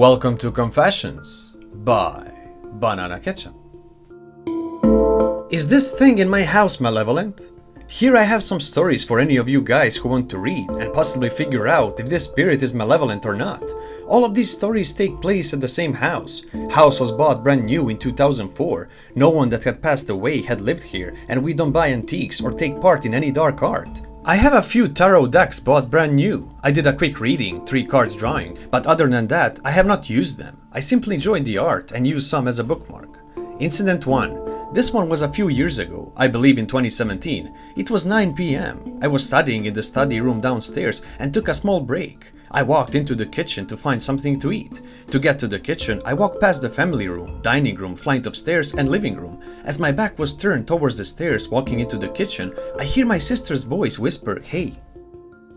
Welcome to Confessions by Banana Kitchen. Is this thing in my house malevolent? Here I have some stories for any of you guys who want to read and possibly figure out if this spirit is malevolent or not. All of these stories take place at the same house. House was bought brand new in 2004. No one that had passed away had lived here, and we don't buy antiques or take part in any dark art. I have a few tarot decks bought brand new. I did a quick reading, 3 cards drawing, but other than that, I have not used them. I simply enjoyed the art and used some as a bookmark. Incident 1. This one was a few years ago, I believe in 2017. It was 9 p.m. I was studying in the study room downstairs and took a small break. I walked into the kitchen to find something to eat. To get to the kitchen, I walked past the family room, dining room, flight of stairs, and living room. As my back was turned towards the stairs walking into the kitchen, I hear my sister's voice whisper, "Hey."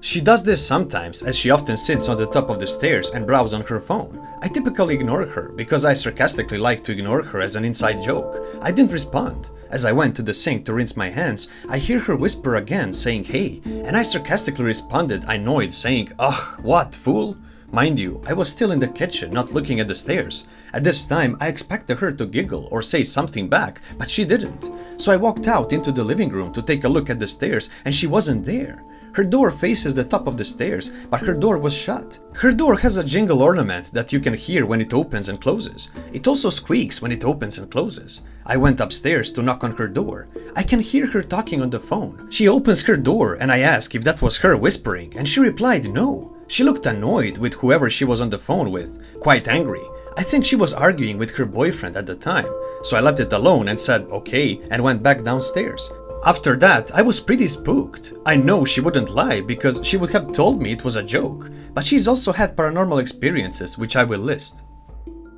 She does this sometimes, as she often sits on the top of the stairs and browses on her phone. I typically ignore her, because I sarcastically like to ignore her as an inside joke. I didn't respond. As I went to the sink to rinse my hands, I hear her whisper again, saying "hey," and I sarcastically responded, annoyed, saying, "Ugh, what, fool?" Mind you, I was still in the kitchen, not looking at the stairs. At this time, I expected her to giggle or say something back, but she didn't. So I walked out into the living room to take a look at the stairs, and she wasn't there. Her door faces the top of the stairs, but her door was shut. Her door has a jingle ornament that you can hear when it opens and closes. It also squeaks when it opens and closes. I went upstairs to knock on her door. I can hear her talking on the phone. She opens her door and I ask if that was her whispering, and she replied no. She looked annoyed with whoever she was on the phone with, quite angry. I think she was arguing with her boyfriend at the time. So I left it alone and said okay and went back downstairs. After that, I was pretty spooked. I know she wouldn't lie because she would have told me it was a joke, but she's also had paranormal experiences which I will list.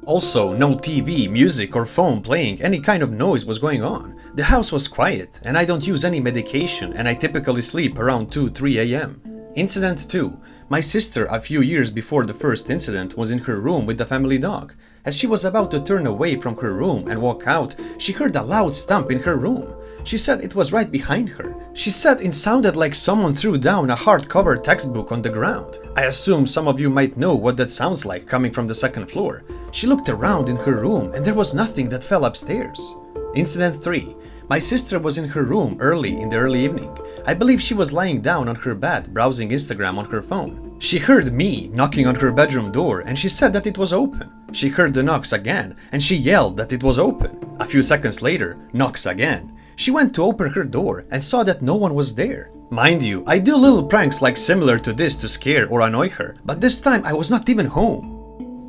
Also, no TV, music or phone playing any kind of noise was going on. The house was quiet and I don't use any medication and I typically sleep around 2-3 a.m. Incident 2. My sister, a few years before the first incident, was in her room with the family dog. As she was about to turn away from her room and walk out, she heard a loud stomp in her room. She said it was right behind her. She said it sounded like someone threw down a hardcover textbook on the ground. I assume some of you might know what that sounds like coming from the second floor. She looked around in her room and there was nothing that fell upstairs. Incident 3. My sister was in her room in the early evening. I believe she was lying down on her bed browsing Instagram on her phone. She heard me knocking on her bedroom door and she said that it was open. She heard the knocks again and she yelled that it was open. A few seconds later, knocks again. She went to open her door and saw that no one was there. Mind you, I do little pranks like similar to this to scare or annoy her, but this time I was not even home.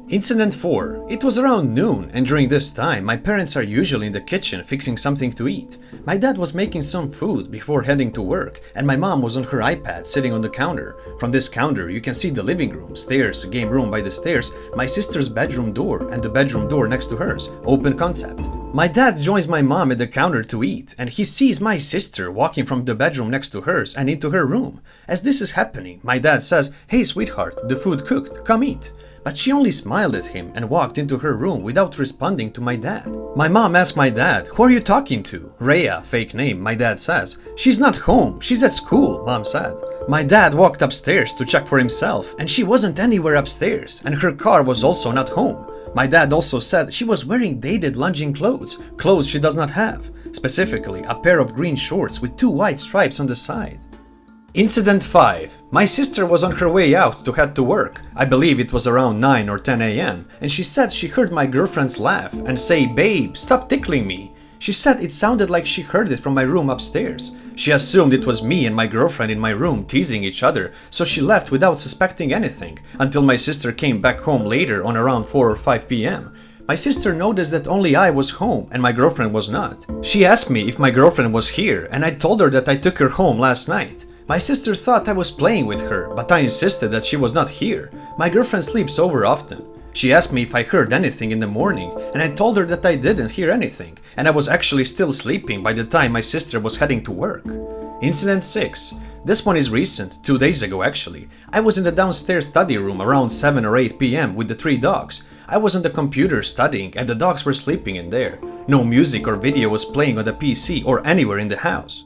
Incident 4. It was around noon and during this time my parents are usually in the kitchen fixing something to eat. My dad was making some food before heading to work and my mom was on her iPad sitting on the counter. From this counter you can see the living room, stairs, game room by the stairs, my sister's bedroom door and the bedroom door next to hers. Open concept. My dad joins my mom at the counter to eat and he sees my sister walking from the bedroom next to hers and into her room. As this is happening, my dad says, "Hey sweetheart, the food cooked, come eat." But she only smiled at him and walked into her room without responding to my dad. My mom asked my dad, "Who are you talking to?" Rhea, fake name, my dad says. "She's not home, she's at school," mom said. My dad walked upstairs to check for himself and she wasn't anywhere upstairs and her car was also not home. My dad also said she was wearing dated lunging clothes she does not have, specifically a pair of green shorts with 2 white stripes on the side. Incident 5. My sister was on her way out to head to work. I believe it was around 9 or 10 a.m. and she said she heard my girlfriends laugh and say, "Babe, stop tickling me." She said it sounded like she heard it from my room upstairs. She assumed it was me and my girlfriend in my room teasing each other, so she left without suspecting anything until my sister came back home later on around 4 or 5 p.m. My sister noticed that only I was home and my girlfriend was not. She asked me if my girlfriend was here and I told her that I took her home last night. My sister thought I was playing with her, but I insisted that she was not here. My girlfriend sleeps over often. She asked me if I heard anything in the morning, and I told her that I didn't hear anything, and I was actually still sleeping by the time my sister was heading to work. Incident 6. This one is recent, 2 days ago actually. I was in the downstairs study room around 7 or 8 p.m. with the 3 dogs. I was on the computer studying and the dogs were sleeping in there. No music or video was playing on the PC or anywhere in the house.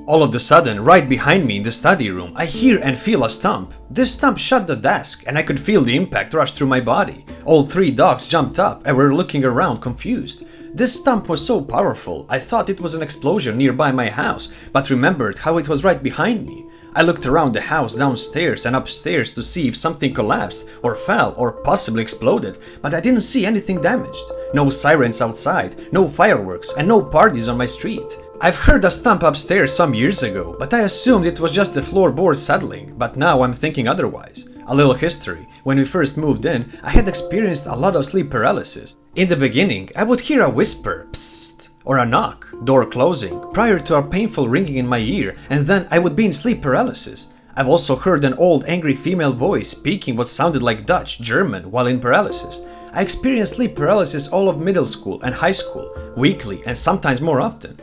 All of a sudden, right behind me in the study room, I hear and feel a stomp. This stomp shut the desk, and I could feel the impact rush through my body. All three dogs jumped up and were looking around confused. This stomp was so powerful, I thought it was an explosion nearby my house, but remembered how it was right behind me. I looked around the house downstairs and upstairs to see if something collapsed or fell or possibly exploded, but I didn't see anything damaged. No sirens outside, no fireworks, and no parties on my street. I've heard a stomp upstairs some years ago, but I assumed it was just the floorboard settling, but now I'm thinking otherwise. A little history. When we first moved in, I had experienced a lot of sleep paralysis. In the beginning, I would hear a whisper, psst, or a knock, door closing, prior to a painful ringing in my ear, and then I would be in sleep paralysis. I've also heard an old angry female voice speaking what sounded like Dutch, German, while in paralysis. I experienced sleep paralysis all of middle school and high school, weekly and sometimes more often.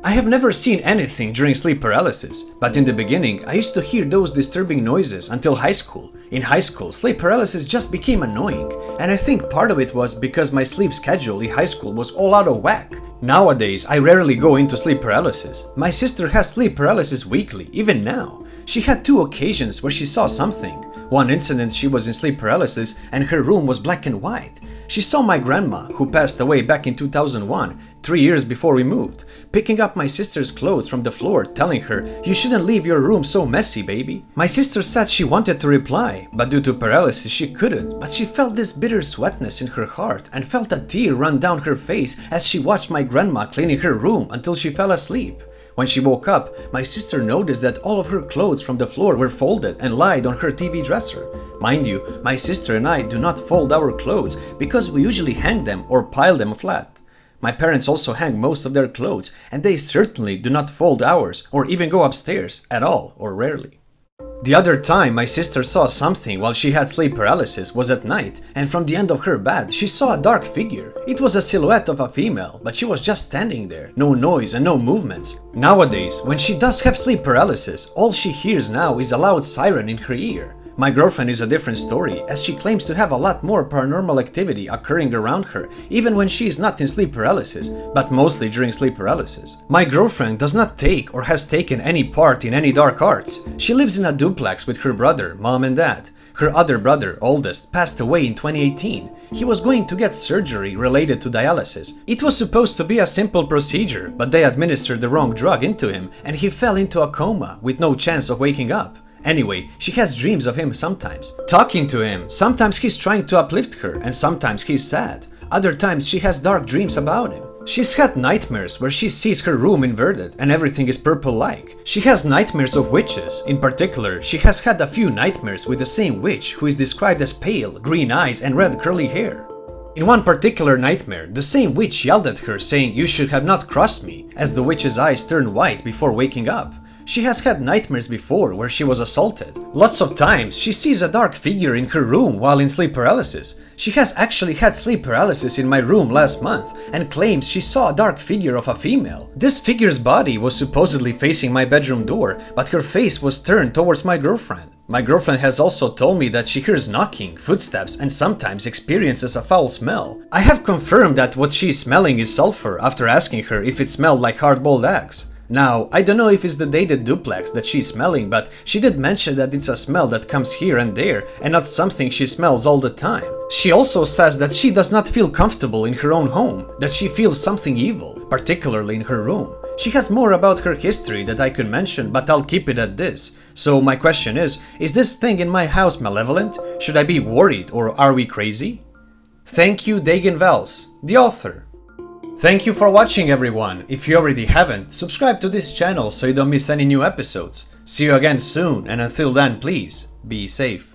I have never seen anything during sleep paralysis, but in the beginning I used to hear those disturbing noises until high school. In high school, sleep paralysis just became annoying, and I think part of it was because my sleep schedule in high school was all out of whack. Nowadays, I rarely go into sleep paralysis. My sister has sleep paralysis weekly, even now. She had 2 occasions where she saw something. One incident she was in sleep paralysis and her room was black and white. She saw my grandma, who passed away back in 2001, 3 years before we moved, picking up my sister's clothes from the floor, telling her, "You shouldn't leave your room so messy, baby." My sister said she wanted to reply, but due to paralysis she couldn't, but she felt this bitter sweatness in her heart and felt a tear run down her face as she watched my grandma cleaning her room until she fell asleep. When she woke up, my sister noticed that all of her clothes from the floor were folded and lied on her TV dresser. Mind you, my sister and I do not fold our clothes because we usually hang them or pile them flat. My parents also hang most of their clothes, and they certainly do not fold ours or even go upstairs at all or rarely. The other time my sister saw something while she had sleep paralysis was at night, and from the end of her bed she saw a dark figure. It was a silhouette of a female, but she was just standing there, no noise and no movements. Nowadays, when she does have sleep paralysis, all she hears now is a loud siren in her ear. My girlfriend is a different story, as she claims to have a lot more paranormal activity occurring around her, even when she is not in sleep paralysis, but mostly during sleep paralysis. My girlfriend does not take or has taken any part in any dark arts. She lives in a duplex with her brother, mom and dad. Her other brother, oldest, passed away in 2018. He was going to get surgery related to dialysis. It was supposed to be a simple procedure, but they administered the wrong drug into him and he fell into a coma with no chance of waking up. Anyway, she has dreams of him sometimes. Talking to him, sometimes he's trying to uplift her and sometimes he's sad. Other times she has dark dreams about him. She's had nightmares where she sees her room inverted and everything is purple-like. She has nightmares of witches. In particular, she has had a few nightmares with the same witch who is described as pale, green eyes and red curly hair. In one particular nightmare, the same witch yelled at her saying, "You should have not crossed me," as the witch's eyes turned white before waking up. She has had nightmares before where she was assaulted. Lots of times she sees a dark figure in her room while in sleep paralysis. She has actually had sleep paralysis in my room last month and claims she saw a dark figure of a female. This figure's body was supposedly facing my bedroom door, but her face was turned towards my girlfriend. My girlfriend has also told me that she hears knocking, footsteps, and sometimes experiences a foul smell. I have confirmed that what she's smelling is sulfur after asking her if it smelled like hard-boiled eggs. Now, I don't know if it's the dated duplex that she's smelling, but she did mention that it's a smell that comes here and there and not something she smells all the time. She also says that she does not feel comfortable in her own home, that she feels something evil, particularly in her room. She has more about her history that I could mention, but I'll keep it at this. So my question is this thing in my house malevolent? Should I be worried or are we crazy? Thank you, DaganVelse, the author. Thank you for watching, everyone. If you already haven't, subscribe to this channel so you don't miss any new episodes. See you again soon, and until then, please be safe.